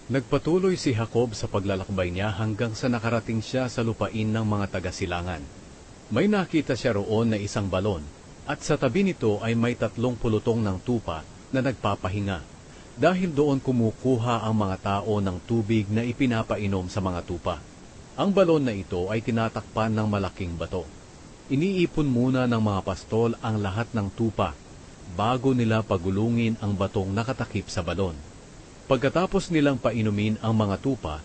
Nagpatuloy si Jacob sa paglalakbay niya hanggang sa nakarating siya sa lupain ng mga taga-silangan. May nakita siya roon na isang balon, at sa tabi nito ay may 3 pulutong ng tupa na nagpapahinga, dahil doon kumukuha ang mga tao ng tubig na ipinapainom sa mga tupa. Ang balon na ito ay tinatakpan ng malaking bato. Iniipon muna ng mga pastol ang lahat ng tupa bago nila pagulungin ang batong nakatakip sa balon. Pagkatapos nilang painumin ang mga tupa,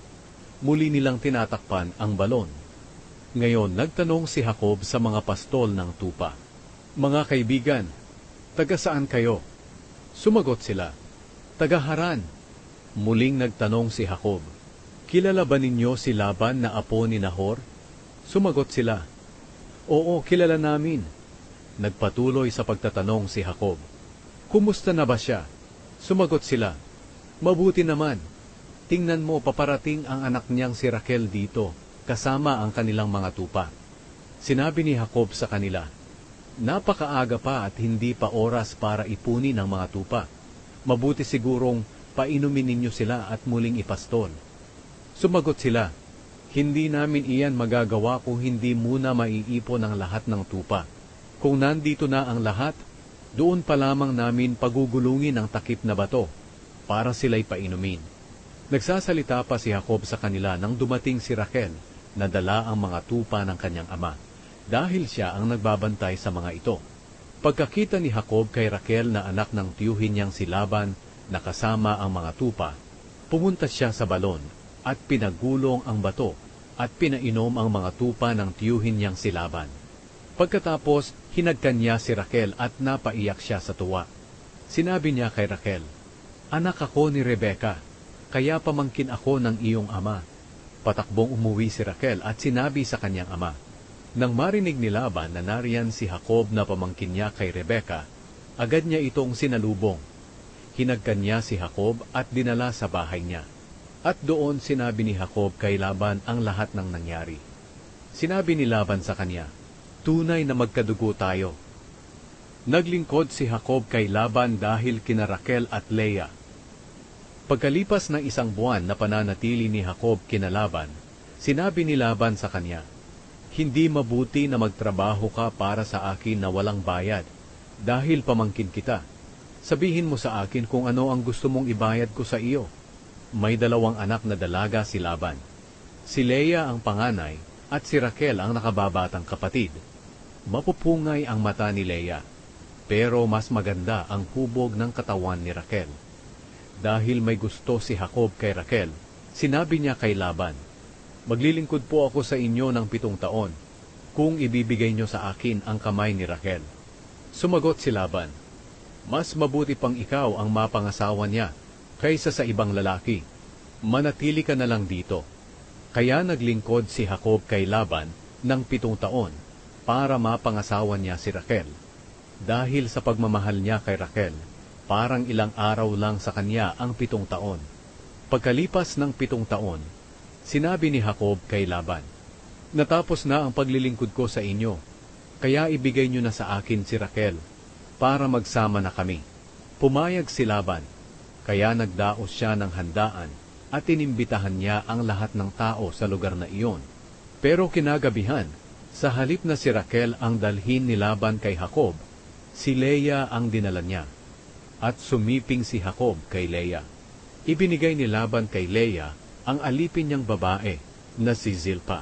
muli nilang tinatakpan ang balon. Ngayon nagtanong si Jacob sa mga pastol ng tupa, "Mga kaibigan, taga saan kayo?" Sumagot sila, "Taga Haran." Muling nagtanong si Jacob, "Kilala ba ninyo si Laban na apo ni Nahor?" Sumagot sila, "Oo, kilala namin." Nagpatuloy sa pagtatanong si Jacob, "Kumusta na ba siya?" Sumagot sila, "Mabuti naman. Tingnan mo, paparating ang anak niyang si Raquel dito, kasama ang kanilang mga tupa." Sinabi ni Jacob sa kanila, "Napakaaga pa at hindi pa oras para ipunin ang mga tupa. Mabuti sigurong painumin ninyo sila at muling ipastol." Sumagot sila, "Hindi namin iyan magagawa kung hindi muna maiipon ang lahat ng tupa. Kung nandito na ang lahat, doon pa lamang namin pagugulungin ang takip na bato para sila'y painumin." Nagsasalita pa si Jacob sa kanila nang dumating si Raquel na dala ang mga tupa ng kanyang ama, dahil siya ang nagbabantay sa mga ito. Pagkakita ni Jacob kay Raquel na anak ng tiyuhin niyang si Laban na kasama ang mga tupa, pumunta siya sa balon at pinagulong ang bato at pinainom ang mga tupa ng tiyuhin niyang si Laban. Pagkatapos, hinagkan niya si Raquel at napaiyak siya sa tuwa. Sinabi niya kay Raquel, "Anak ako ni Rebeka, kaya pamangkin ako ng iyong ama." Patakbong umuwi si Raquel at sinabi sa kanyang ama. Nang marinig ni Laban na nariyan si Jacob na pamangkin niya kay Rebeka, agad niya itong sinalubong. Hinagkan niya si Jacob at dinala sa bahay niya. At doon sinabi ni Jacob kay Laban ang lahat ng nangyari. Sinabi ni Laban sa kanya, "Tunay na magkadugo tayo." Naglingkod si Jacob kay Laban dahil kina Raquel at Leah. Pagkalipas ng 1 buwan na pananatili ni Jacob kina Laban, sinabi ni Laban sa kanya, "Hindi mabuti na magtrabaho ka para sa akin na walang bayad, dahil pamangkin kita. Sabihin mo sa akin kung ano ang gusto mong ibayad ko sa iyo." May 2 anak na dalaga si Laban. Si Leah ang panganay at si Raquel ang nakababatang kapatid. Mapupungay ang mata ni Leah, pero mas maganda ang hubog ng katawan ni Raquel. Dahil may gusto si Jacob kay Raquel, sinabi niya kay Laban, "Maglilingkod po ako sa inyo ng 7 taon, kung ibibigay niyo sa akin ang kamay ni Raquel." Sumagot si Laban, "Mas mabuti pang ikaw ang mapangasawa niya kaysa sa ibang lalaki. Manatili ka na lang dito." Kaya naglingkod si Jacob kay Laban ng 7 taon para mapangasawa niya si Raquel. Dahil sa pagmamahal niya kay Raquel, parang ilang araw lang sa kanya ang 7 taon. Pagkalipas ng 7 taon, sinabi ni Jacob kay Laban, "Natapos na ang paglilingkod ko sa inyo, kaya ibigay niyo na sa akin si Raquel para magsama na kami." Pumayag si Laban, kaya nagdaos siya ng handaan at inimbitahan niya ang lahat ng tao sa lugar na iyon. Pero kinagabihan, sa halip na si Raquel ang dalhin ni Laban kay Jacob, si Leah ang dinala niya. At sumiping si Jacob kay Leah. Ibinigay ni Laban kay Leah ang alipin niyang babae na si Zilpa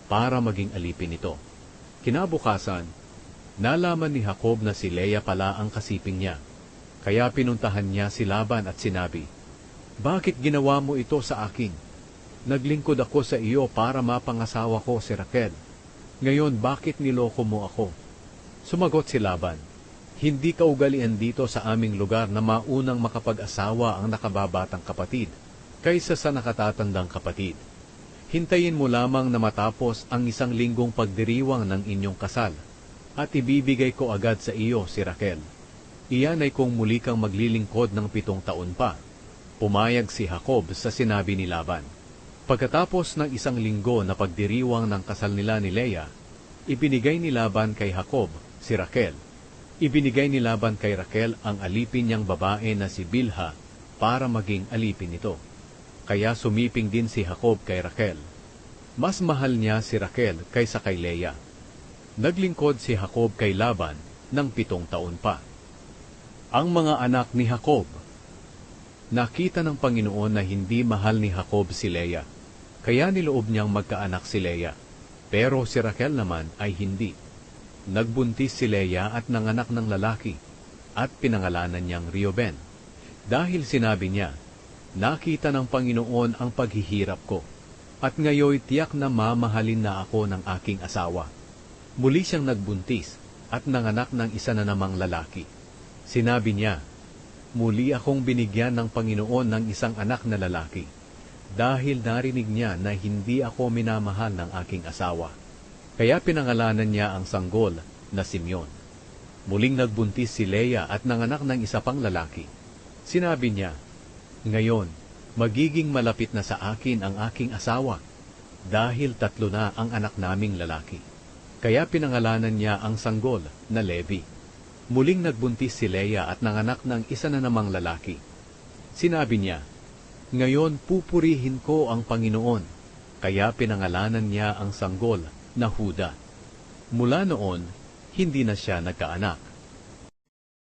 para maging alipin nito. Kinabukasan, nalaman ni Jacob na si Leah pala ang kasiping niya. Kaya pinuntahan niya si Laban at sinabi, "Bakit ginawa mo ito sa akin? Naglingkod ako sa iyo para mapangasawa ko si Raquel. Ngayon bakit niloko mo ako?" Sumagot si Laban, "Hindi kaugalian dito sa aming lugar na maunang makapag-asawa ang nakababatang kapatid kaysa sa nakatatandang kapatid. Hintayin mo lamang na matapos ang 1 linggong pagdiriwang ng inyong kasal, at ibibigay ko agad sa iyo si Raquel. Iyan ay kung muli kang maglilingkod ng 7 taon pa." Pumayag si Jacob sa sinabi ni Laban. Pagkatapos ng 1 linggo na pagdiriwang ng kasal nila ni Leah, ibinigay ni Laban kay Jacob si Raquel. Ibinigay ni Laban kay Raquel ang alipin niyang babae na si Bilha para maging alipin nito. kaya sumiping din si Jacob kay Raquel. Mas mahal niya si Raquel kaysa kay Leah. Naglingkod si Jacob kay Laban ng 7 taon pa. Ang mga anak ni Jacob. Nakita ng Panginoon na hindi mahal ni Jacob si Leah, kaya niloob niyang magkaanak si Leah. Pero si Raquel naman ay hindi. Nagbuntis si Leah at nanganak ng lalaki, at pinangalanan niyang Reuben. Dahil sinabi niya, nakita ng Panginoon ang paghihirap ko, at ngayoy tiyak na mamahalin na ako ng aking asawa. Muli siyang nagbuntis, at nanganak ng isa na namang lalaki. Sinabi niya, muli akong binigyan ng Panginoon ng isang anak na lalaki, dahil narinig niya na hindi ako minamahal ng aking asawa. Kaya pinangalanan niya ang sanggol na Simeon. Muling nagbuntis si Leah at nanganak ng isa pang lalaki. Sinabi niya, ngayon, magiging malapit na sa akin ang aking asawa, dahil 3 na ang anak naming lalaki. Kaya pinangalanan niya ang sanggol na Levi. Muling nagbuntis si Leah at nanganak ng isa na namang lalaki. Sinabi niya, ngayon pupurihin ko ang Panginoon, kaya pinangalanan niya ang sanggol na Huda. Mula noon, hindi na siya nagkaanak.